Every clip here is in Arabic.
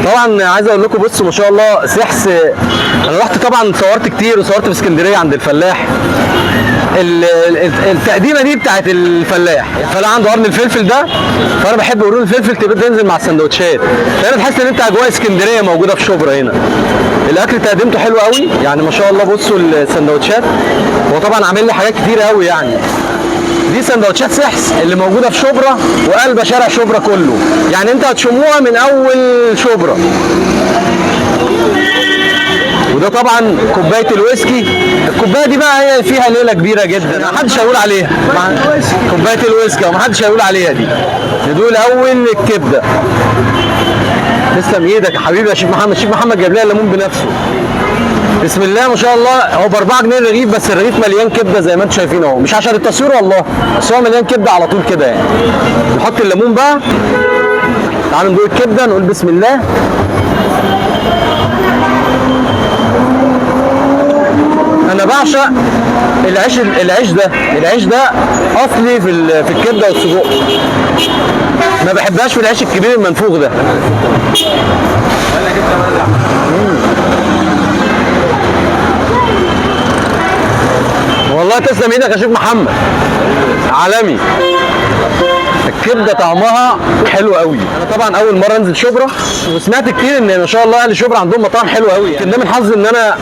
طبعا عايز اقول لكم بصوا ما شاء الله سحس. انا رحت طبعا صورت كتير وصورت في اسكندريه عند الفلاح. التقديمه دي بتاعت الفلاح عنده قرن الفلفل ده، فانا بحب قرون الفلفل تنزل مع السندوتشات، فانا تحس ان انت اجواء اسكندريه موجوده في شبرا هنا. الاكل تقديمته حلو قوي يعني ما شاء الله. بصوا السندوتشات، هو طبعا عامل لي حاجات كتير قوي يعني. دي سندوتشات سحس اللي موجوده في شبرا وقلب شارع شبرا كله، يعني انت هتشموها من اول شبرا. وده طبعا كوبايه الويسكي. الكوبايه دي بقى هي فيها ليله كبيره جدا، ما حدش هيقول عليها كوبايه الويسكي، وما حدش هيقول عليها دي. ندول اول الكبده. تسلم ايدك يا حبيبي يا شيخ محمد. الشيخ محمد جاب لنا الليمون بنفسه. بسم الله ما شاء الله. هو ب 4 جنيه الرغيف، بس الرغيف مليان كبده زي ما انتم شايفين اهو، مش عشان التصوير والله، بس هو مليان كبده على طول كده يعني. نحط الليمون بقى. تعالوا ندوق الكبده، نقول بسم الله. انا بعشق العيش ده اصلي في الكبده والسجق. ما بحبهاش في العيش الكبير المنفوخ ده. والله تسلم ايدك يا شيخ محمد، عالمي. الكبده طعمها حلو قوي. انا طبعا اول مره انزل شبرا، وسمعت كتير ان ما شاء الله اهل شبرا عندهم مطاعم حلوه قوي، لكن ده من حظي ان انا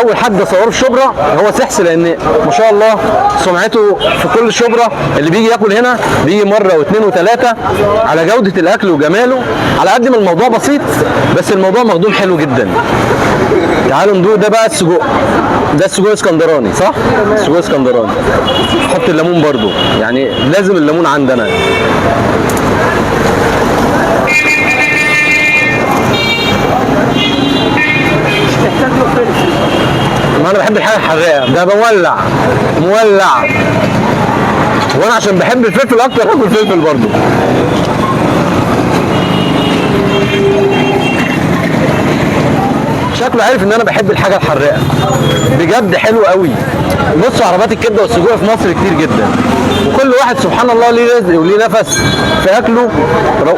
اول حد اصوره في شبرا هو سحس، لان ما شاء الله سمعته في كل شبرا. اللي بيجي ياكل هنا بيجي مره واثنين وثلاثه على جوده الاكل وجماله. على قد ما الموضوع بسيط بس الموضوع مخدوم حلو جدا. تعالوا ندوق ده بقى السجق. ده السجق اسكندراني صح؟ السجق اسكندراني. حط الليمون برضو، يعني لازم الليمون عندنا. ما انا بحب الحاجه الحراقه، ده مولع. وانا عشان بحب الفلفل اكتر هاكل فلفل برضو. شكله عارف ان انا بحب الحاجه الحراقه بجد. حلو قوي. بصوا عربيات الكبده والسجق في مصر كتير جدا، وكل واحد سبحان الله ليه رزق وليه نفس في اكله،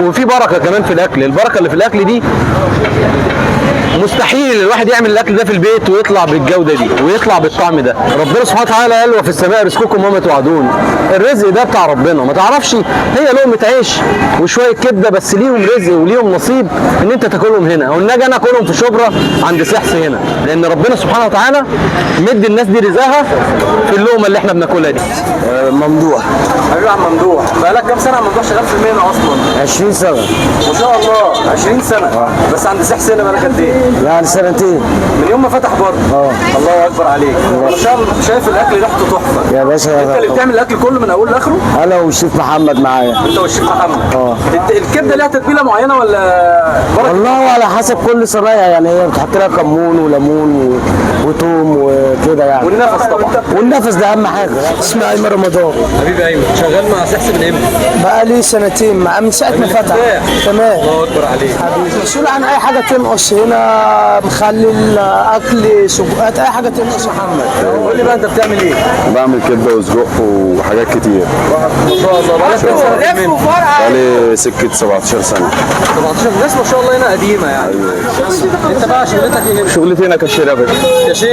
وفي بركه كمان في الاكل. البركه اللي في الاكل دي مستحيل الواحد يعمل الاكل ده في البيت ويطلع بالجوده دي ويطلع بالطعم ده. ربنا سبحانه وتعالى قال وفي السماء رزقكم وما توعدون. الرزق ده بتاع ربنا، ما تعرفش هي لقمه عيش وشويه كبده بس ليهم رزق وليهم نصيب ان انت تاكلهم هنا، او ان اجي انا اكلهم في شبرا عند سحس هنا، لان ربنا سبحانه وتعالى مدي الناس دي رزقها في اللقمه اللي احنا بناكلها دي. ممدوح. حبيبي يا عم ممدوح، بقالك كام سنه يا ممدوح شغال في المهنه اصلا؟ 20 سنه ما شاء الله. 20 سنه بس عند سحس هنا بقالك قد ايه؟ يعني سنتين من يوم ما فتح بره. الله اكبر عليك. ما شاء الله. شايف الاكل ريحته تحفه يا باشا. انت اللي بتعمل الاكل كله من اوله لاخره؟ انا والشيف محمد معايا. انت والشيف محمد. الكبده ليها تتبيله معينه ولا والله على حسب كل صنايع، يعني هي بتحط لها كمون وليمون وتوم وكده يعني. والنفس طبعا. والنفس ده اهم حاجه. اسمي ايمن رمضان. حبيبي ايمن، شغال مع سحس من امتى؟ بقى لي سنتين من ساعه ما فتح. تمام. الله اكبر عليك. مسؤول عن اي حاجه تنقص هنا، مخلل، اكل، سجقات، اي حاجه تنقص. محمد قول لي بقى انت بتعمل ايه؟ بعمل كبده وسجق وحاجات كتير. ما شاء الله. بقالك كام سنه في المهنه؟ بقالي سكه 17 سنه. 17. الناس ما شاء الله هنا قديمه يعني. انت بقى شغلتك ايه هنا؟ شغلتي هنا كاشير يا باشا.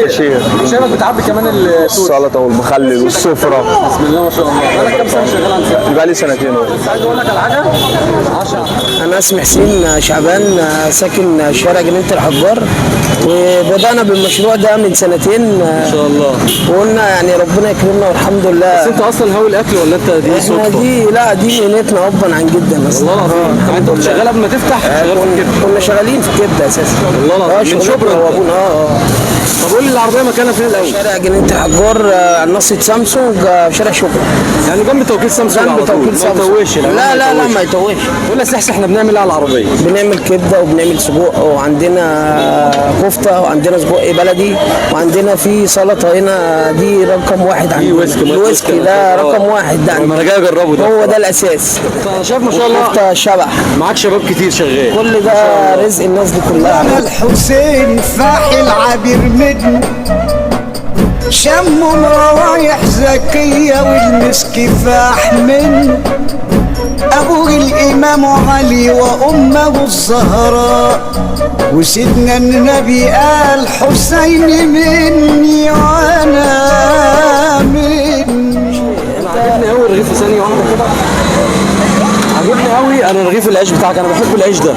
كاشير. شايفك بتعبي كمان السلطه والمخلل والسفره. بسم الله ما شاء الله. بقالك كام سنه شغال عند سحس؟ بقالي سنتين. عايز اقول لك على حاجه؟ 10. انا اسمي حسين شعبان، ساكن شارع جنينه الحجار، وبدانا بالمشروع ده من سنتين ما شاء الله. وقلنا يعني ربنا يكرمنا والحمد لله. بس انت اصلا هاوي الاكل ولا انت دي صدفه؟ احنا دي مهنتنا ابا عن جدا اصلا. والله العظيم. يعني انت كنت شغال قبل ما تفتح؟ شغال في الكبده. كنا شغالين في الكبده اساسا. والله العظيم. من شبرا وابونا. طب قول لي العربيه مكانها فين الاول؟ شارع جنينه الحجار، ناصيه سامسونج، شارع شبرا. يعني جنب توكيل سامسونج. جنب توكيل سامسونج. ما يتوهش. لا ما يتوهش. قول لي سحس احنا بنعمل ايه على العربيه؟ بنعمل كبده وبنعمل سجق، وعندنا كفته، وعندنا سجق بلدي، وعندنا في سلطه هنا دي رقم واحد عندنا. الويسكي ده رقم واحد. ده انا جاي اجربه ده. هو ده الاساس. انا شايف ما شاء الله كفته شبح. معاك شباب كتير شغال. كل ده رزق الناس دي كلها. انا الحسين فاحل عبير مدن، شم روايح زكيه والمسك فاح منه، أبوه الإمام علي وأمه الزهراء، وسيدنا النبي قال حسين مني وأنا مني. عجبني قوي الرغيف في ثانيه واحده كده. عجبني قوي انا رغيف العيش بتاعك، انا بحب العيش ده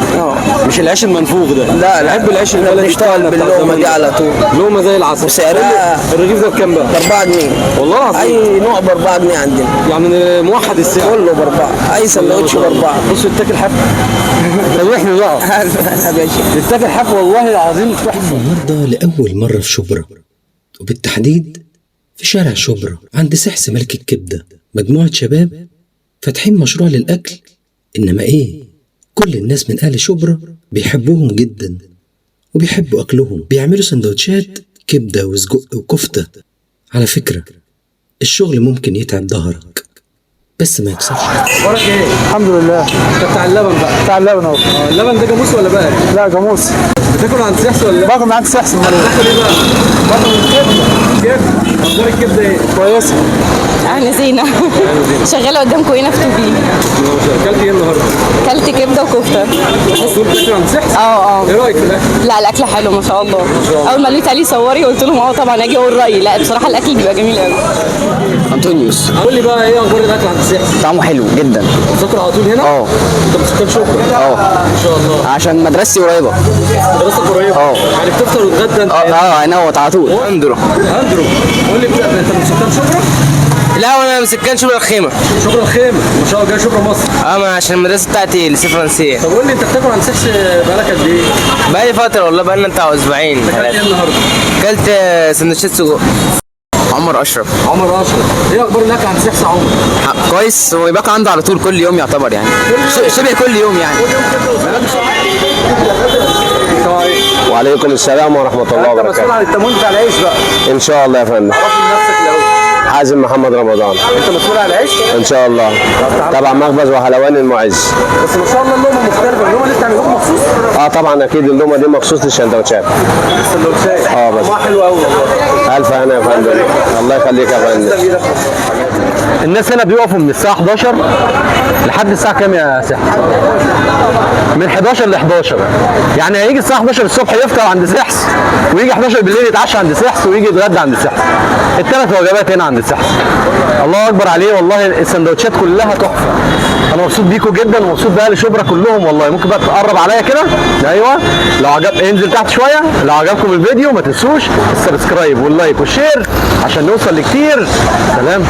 مش العيش المنفوخ ده. لا بحب العيش البلدي بنشتغل باللقمه دي على طول. لقمه زي العسل. وسعرها الرغيف ده بكام بقى؟ ب 4 جنيه. والله العظيم اي نوع ب 4 جنيه عندنا، يعني موحد السعر. كله ب 4، اي سندوتش ب 4. بص يتاكل حف. سامحني بقى يا باشا يتاكل حف والله العظيم تحفه. النهارده لأول مرة في شبرا، وبالتحديد في شارع شبرا عند سحس ملك الكبدة. مجموعة شباب فاتحين مشروع للأكل، إنما إيه، كل الناس من أهل شبرا بيحبوهم جدا وبيحبوا أكلهم. بيعملوا سندوتشات كبدة وسجق وكفتة. على فكرة الشغل ممكن يتعب ظهرك بس ما يكسرش. اخبارك ايه؟ الحمد لله. انت بتاع اللبن بقى. بتاع اللبن اهو. اللبن ده جاموس ولا بقى؟ لا جاموس. بتاكل عند سحس ولا لا؟ باكل من عند سحس المرة. بتاكل ايه بقى؟ باكل كبده. كبده. اخبار الكبده ايه؟ كويسة. أهلا زينة. شغالة قدامكم هنا في توبي. اكلت ايه النهارده؟ كلت كبدة وكفتة. دول بتاكل عند سحس؟ اه ايه رايك في الاكل؟ لا الأكل حلو ما شاء الله. أول ما قالوا لي صوري قلت لهم طبعا أجي أقول رأيي. لا بصراحة الأكل بيبقى جميل قوي. انطونيوس قول لي بقى ايه اخبار الاكل عند سحس؟ طعمه حلو جدا. بتذاكر على طول هنا؟ انت بتسكن شبرا؟ ان شاء الله. عشان مدرستي قريبه. مدرستك قريبه؟ يعني بتفطر وتتغدى انت؟ هنوت على طول. اندرو. قول لي بقى انت بتسكن شبرا؟ لا وانا مسكن شبرا الخيمه. شبرا الخيمه ما شاء الله، جاي شبرا مصر. ما عشان المدرسه بتاعتي لسه فرنسيه. طب قول لي انت بتاكل عند سحس بقالك قد ايه؟ بقالي فتره والله، بقالنا بتاع اسبوعين. اكلت ايه النهارده؟ اكلت سندوتشات سجق. عمر اشرف. عمر اشرف. ايه اخبار الاكل عند سحس يا عمر؟ كويس، هو يبقى عنده على طول كل يوم يعتبر يعني، شبه كل يوم يعني. وعليكم السلام ورحمة الله انت مسؤول وبركاته. عن التموين بتاع العيش بقى. إن شاء الله يا فندم. عرفني نفسك الاول. حازم محمد رمضان. انت مسؤول عن العيش؟ إن شاء الله. تبع مخبز وحلواني المعز. بس ما شاء الله اللقمه مختلفه، اللقمه اللي بتعملوها مخصوص. طبعا أكيد اللقمة دي مخصوص للسندوتشات. السندوتشات. بس. طعمها حلو قوي والله. ألف هنا يا فندم. الله يخليك يا فندم. الناس هنا بيقفوا من الساعة 11 لحد الساعة كام يا سحس؟ من 11 ل 11. يعني هيجي الساعة 11 الصبح يفطر عند سحس، ويجي 11 بالليل يتعشى عند سحس، ويجي يتغدى عند سحس. الثلاث وجبات هنا عند سحس. الله أكبر عليه والله، السندوتشات كلها تحفة. أنا مبسوط بيكم جدا ومبسوط بأهل شبرا كلهم والله. ممكن بقى تقرب عليا كده؟ أيوه. لو عجب انزل تحت شوية. لو عجبكم الفيديو ما تنسوش السبسكرايب واللايك والشير عشان نوصل لكتير. سلام.